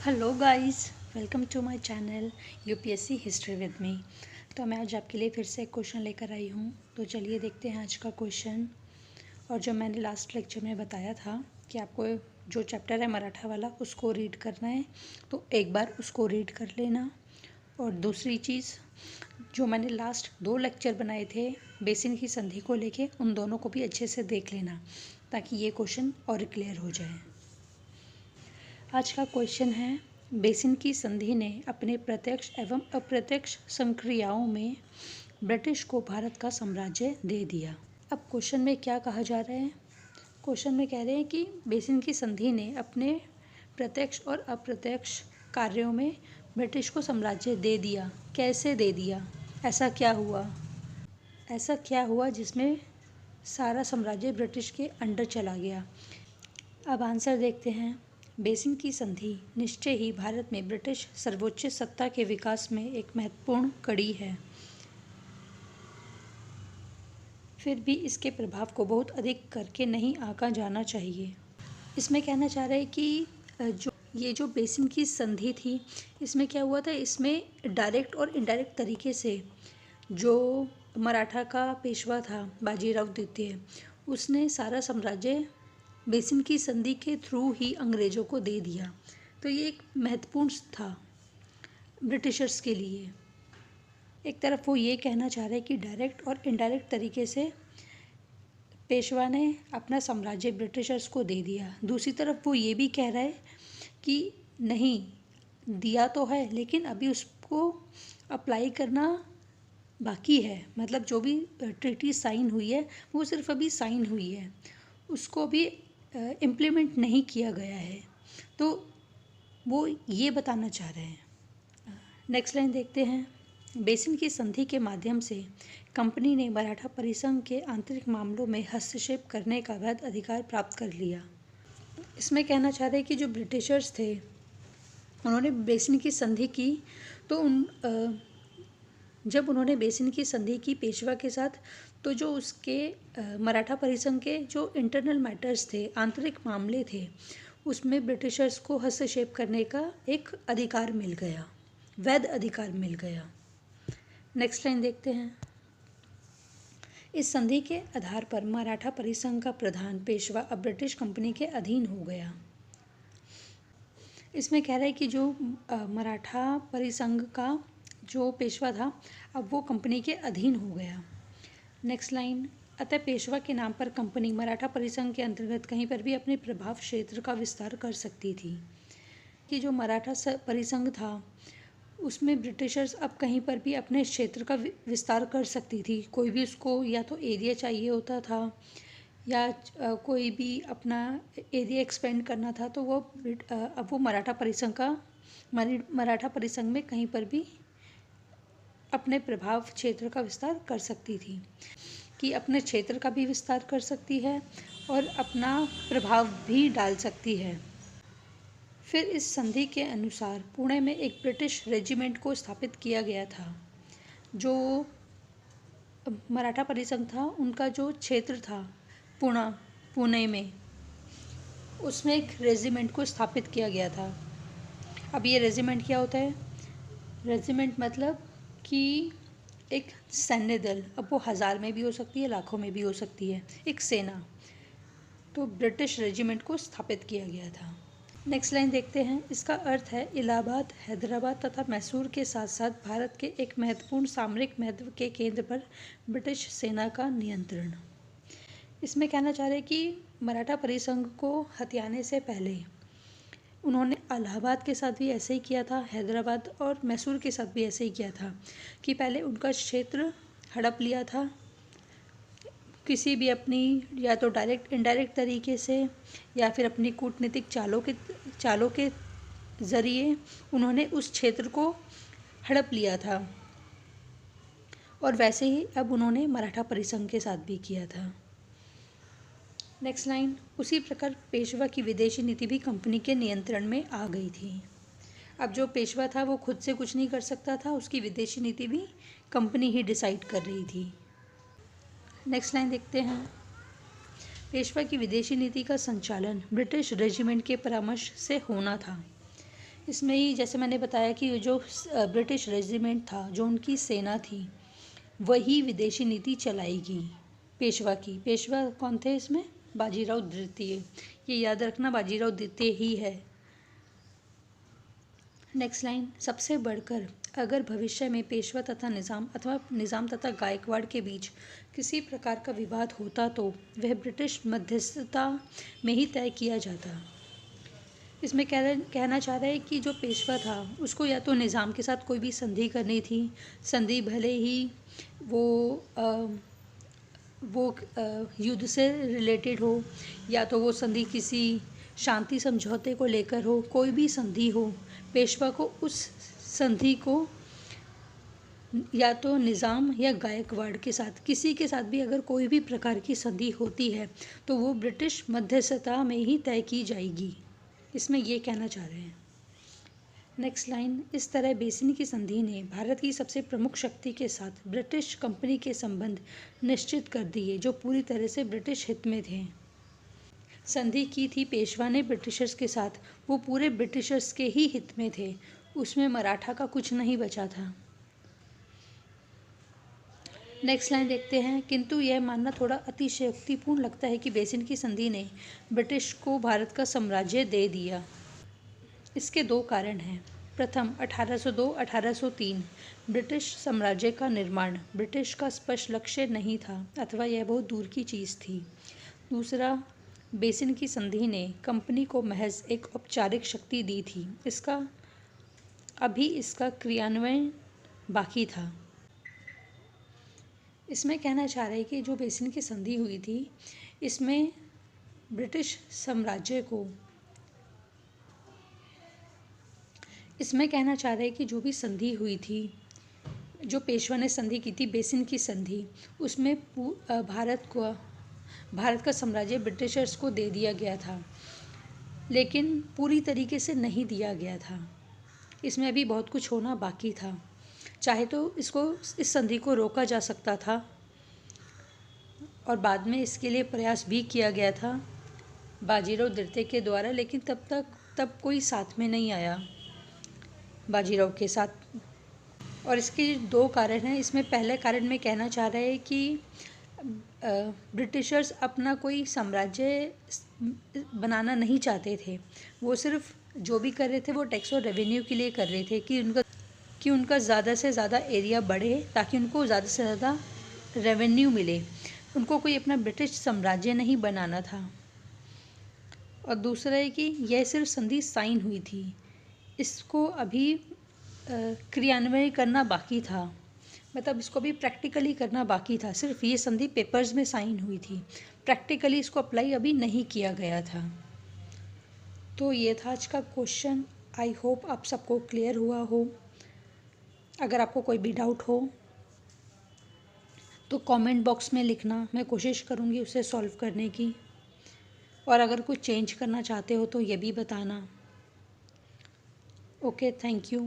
Hello guys, welcome to my channel UPSC history with me. तो मैं आज आपके लिए फिर से एक क्वेश्चन लेकर आई हूँ। तो चलिए देखते हैं आज का क्वेश्चन। और जो मैंने लास्ट लेक्चर में बताया था कि आपको जो चैप्टर है मराठा वाला उसको रीड करना है, तो एक बार उसको रीड कर लेना। और दूसरी चीज़, जो मैंने लास्ट 2 लेक्चर बनाए थे बेसिन की संधि को लेके, उन दोनों को भी अच्छे से देख लेना ताकि ये क्वेश्चन और क्लियर हो जाए। आज का क्वेश्चन है, बेसिन की संधि ने अपने प्रत्यक्ष एवं अप्रत्यक्ष संक्रियाओं में ब्रिटिश को भारत का साम्राज्य दे दिया। अब क्वेश्चन में क्या कहा जा रहा है? क्वेश्चन में कह रहे हैं कि बेसिन की संधि ने अपने प्रत्यक्ष और अप्रत्यक्ष कार्यों में ब्रिटिश को साम्राज्य दे दिया। कैसे दे दिया? ऐसा क्या हुआ? ऐसा क्या हुआ जिसमें सारा साम्राज्य ब्रिटिश के अंडर चला गया? अब आंसर देखते हैं। बेसिन की संधि निश्चय ही भारत में ब्रिटिश सर्वोच्च सत्ता के विकास में एक महत्वपूर्ण कड़ी है। फिर भी इसके प्रभाव को बहुत अधिक करके नहीं आंका जाना चाहिए। इसमें कहना चाह रहे हैं कि जो बेसिन की संधि थी, इसमें क्या हुआ था, इसमें डायरेक्ट और इनडायरेक्ट तरीके से जो मराठा का पेशवा था बाजीराव द्वितीय, उसने सारा साम्राज्य बेसिन की संधि के थ्रू ही अंग्रेज़ों को दे दिया। तो ये एक महत्वपूर्ण था ब्रिटिशर्स के लिए। एक तरफ वो ये कहना चाह रहे हैं कि डायरेक्ट और इनडायरेक्ट तरीके से पेशवा ने अपना साम्राज्य ब्रिटिशर्स को दे दिया। दूसरी तरफ वो ये भी कह रहा है कि नहीं, दिया तो है लेकिन अभी उसको अप्लाई करना बाकी है। मतलब जो भी ट्रीटी साइन हुई है वो सिर्फ अभी साइन हुई है, उसको भी इम्प्लीमेंट नहीं किया गया है। तो वो ये बताना चाह रहे हैं। नेक्स्ट लाइन देखते हैं। बेसिन की संधि के माध्यम से कंपनी ने मराठा परिसंघ के आंतरिक मामलों में हस्तक्षेप करने का वैध अधिकार प्राप्त कर लिया। इसमें कहना चाह रहे हैं कि जो ब्रिटिशर्स थे उन्होंने बेसिन की संधि की, तो जब उन्होंने बेसिन की संधि की पेशवा के साथ, तो जो उसके मराठा परिसंघ के जो इंटरनल मैटर्स थे, आंतरिक मामले थे, उसमें ब्रिटिशर्स को हस्तक्षेप करने का एक अधिकार मिल गया, वैध अधिकार मिल गया। नेक्स्ट लाइन देखते हैं। इस संधि के आधार पर मराठा परिसंघ का प्रधान पेशवा अब ब्रिटिश कंपनी के अधीन हो गया। इसमें कह रहा है कि जो मराठा परिसंघ का जो पेशवा था अब वो कंपनी के अधीन हो गया। Next line. अतः पेशवा के नाम पर कंपनी मराठा परिसंघ के अंतर्गत कहीं पर भी अपने प्रभाव क्षेत्र का विस्तार कर सकती थी। कि जो मराठा परिसंघ था उसमें ब्रिटिशर्स अब कहीं पर भी अपने क्षेत्र का विस्तार कर सकती थी। कोई भी उसको या तो एरिया चाहिए होता था या कोई भी अपना एरिया एक्सपेंड करना था, तो वो अब वो मराठा परिसंघ में कहीं पर भी अपने प्रभाव क्षेत्र का विस्तार कर सकती थी, कि अपने क्षेत्र का भी विस्तार कर सकती है और अपना प्रभाव भी डाल सकती है। फिर इस संधि के अनुसार पुणे में एक ब्रिटिश रेजिमेंट को स्थापित किया गया था। जो मराठा परिसंघ था उनका जो क्षेत्र था पुणे में, उसमें एक रेजिमेंट को स्थापित किया गया था। अब ये रेजिमेंट क्या होता है? रेजिमेंट मतलब कि एक सैन्य दल। अब वो 1000 में भी हो सकती है, लाखों में भी हो सकती है, एक सेना। तो ब्रिटिश रेजिमेंट को स्थापित किया गया था। नेक्स्ट लाइन देखते हैं। इसका अर्थ है इलाहाबाद, हैदराबाद तथा मैसूर के साथ साथ भारत के एक महत्वपूर्ण सामरिक महत्व के केंद्र पर ब्रिटिश सेना का नियंत्रण। इसमें कहना चाह रहे हैं कि मराठा परिसंघ को हथियाने से पहले उन्होंने इलाहाबाद के साथ भी ऐसे ही किया था, हैदराबाद और मैसूर के साथ भी ऐसे ही किया था कि पहले उनका क्षेत्र हड़प लिया था, किसी भी अपनी या तो डायरेक्ट इनडायरेक्ट तरीके से या फिर अपनी कूटनीतिक चालों के ज़रिए उन्होंने उस क्षेत्र को हड़प लिया था। और वैसे ही अब उन्होंने मराठा परिसंघ के साथ भी किया था। Next line. उसी प्रकार पेशवा की विदेशी नीति भी कंपनी के नियंत्रण में आ गई थी। अब जो पेशवा था वो खुद से कुछ नहीं कर सकता था, उसकी विदेशी नीति भी कंपनी ही डिसाइड कर रही थी। नेक्स्ट लाइन देखते हैं। पेशवा की विदेशी नीति का संचालन ब्रिटिश रेजिमेंट के परामर्श से होना था। इसमें ही जैसे मैंने बताया कि जो ब्रिटिश रेजिमेंट था, जो उनकी सेना थी, वही विदेशी नीति चलाएगी पेशवा की। पेशवा कौन थे इसमें? बाजीराव द्वितीय। ये याद रखना, बाजीराव द्वितीय ही है। नेक्स्ट लाइन, सबसे बढ़कर अगर भविष्य में पेशवा तथा निज़ाम अथवा निज़ाम तथा गायकवाड़ के बीच किसी प्रकार का विवाद होता तो वह ब्रिटिश मध्यस्थता में ही तय किया जाता। इसमें कहना चाह रहा है कि जो पेशवा था उसको या तो निज़ाम के साथ कोई भी संधि करनी थी, संधि भले ही वो युद्ध से रिलेटेड हो, या तो वो संधि किसी शांति समझौते को लेकर हो, कोई भी संधि हो, पेशवा को उस संधि को या तो निज़ाम या गायकवाड़ के साथ, किसी के साथ भी अगर कोई भी प्रकार की संधि होती है तो वो ब्रिटिश मध्यस्थता में ही तय की जाएगी। इसमें ये कहना चाह रहे हैं। नेक्स्ट लाइन, इस तरह बेसिन की संधि ने भारत की सबसे प्रमुख शक्ति के साथ ब्रिटिश कंपनी के संबंध निश्चित कर दिए, जो पूरी तरह से ब्रिटिश हित में थे। संधि की थी पेशवा ने ब्रिटिशर्स के साथ, वो पूरे ब्रिटिशर्स के ही हित में थे, उसमें मराठा का कुछ नहीं बचा था। नेक्स्ट लाइन देखते हैं, किंतु यह मानना थोड़ा अतिशयोक्तिपूर्ण लगता है कि बेसिन की संधि ने ब्रिटिश को भारत का साम्राज्य दे दिया। इसके दो कारण हैं। प्रथम, 1802-1803 ब्रिटिश साम्राज्य का निर्माण ब्रिटिश का स्पष्ट लक्ष्य नहीं था, अथवा यह बहुत दूर की चीज़ थी। दूसरा, बेसिन की संधि ने कंपनी को महज एक औपचारिक शक्ति दी थी, इसका क्रियान्वयन बाकी था। इसमें कहना चाह रहे हैं कि जो बेसिन की संधि हुई थी, इसमें ब्रिटिश साम्राज्य को, इसमें कहना चाह रहे हैं कि जो भी संधि हुई थी, जो पेशवा ने संधि की थी बेसिन की संधि, उसमें भारत का साम्राज्य ब्रिटिशर्स को दे दिया गया था, लेकिन पूरी तरीके से नहीं दिया गया था। इसमें अभी बहुत कुछ होना बाकी था। चाहे तो इस संधि को रोका जा सकता था, और बाद में इसके लिए प्रयास भी किया गया था बाजीराव द्वितीय के द्वारा, लेकिन तब कोई साथ में नहीं आया बाजीराव के साथ। और इसके दो कारण हैं। इसमें पहले कारण में कहना चाह रहे हैं कि ब्रिटिशर्स अपना कोई साम्राज्य बनाना नहीं चाहते थे, वो सिर्फ जो भी कर रहे थे वो टैक्स और रेवेन्यू के लिए कर रहे थे कि उनका ज़्यादा से ज़्यादा एरिया बढ़े, ताकि उनको ज़्यादा से ज़्यादा रेवेन्यू मिले। उनको कोई अपना ब्रिटिश साम्राज्य नहीं बनाना था। और दूसरा है कि यह सिर्फ संधि साइन हुई थी, इसको अभी क्रियान्वयन करना बाकी था, मतलब इसको भी प्रैक्टिकली करना बाकी था। सिर्फ ये संधि पेपर्स में साइन हुई थी, प्रैक्टिकली इसको अप्लाई अभी नहीं किया गया था। तो ये था आज का क्वेश्चन। आई होप आप सबको क्लियर हुआ हो। अगर आपको कोई भी डाउट हो तो कमेंट बॉक्स में लिखना, मैं कोशिश करूँगी उसे सॉल्व करने की। और अगर कुछ चेंज करना चाहते हो तो ये भी बताना। Okay, thank you.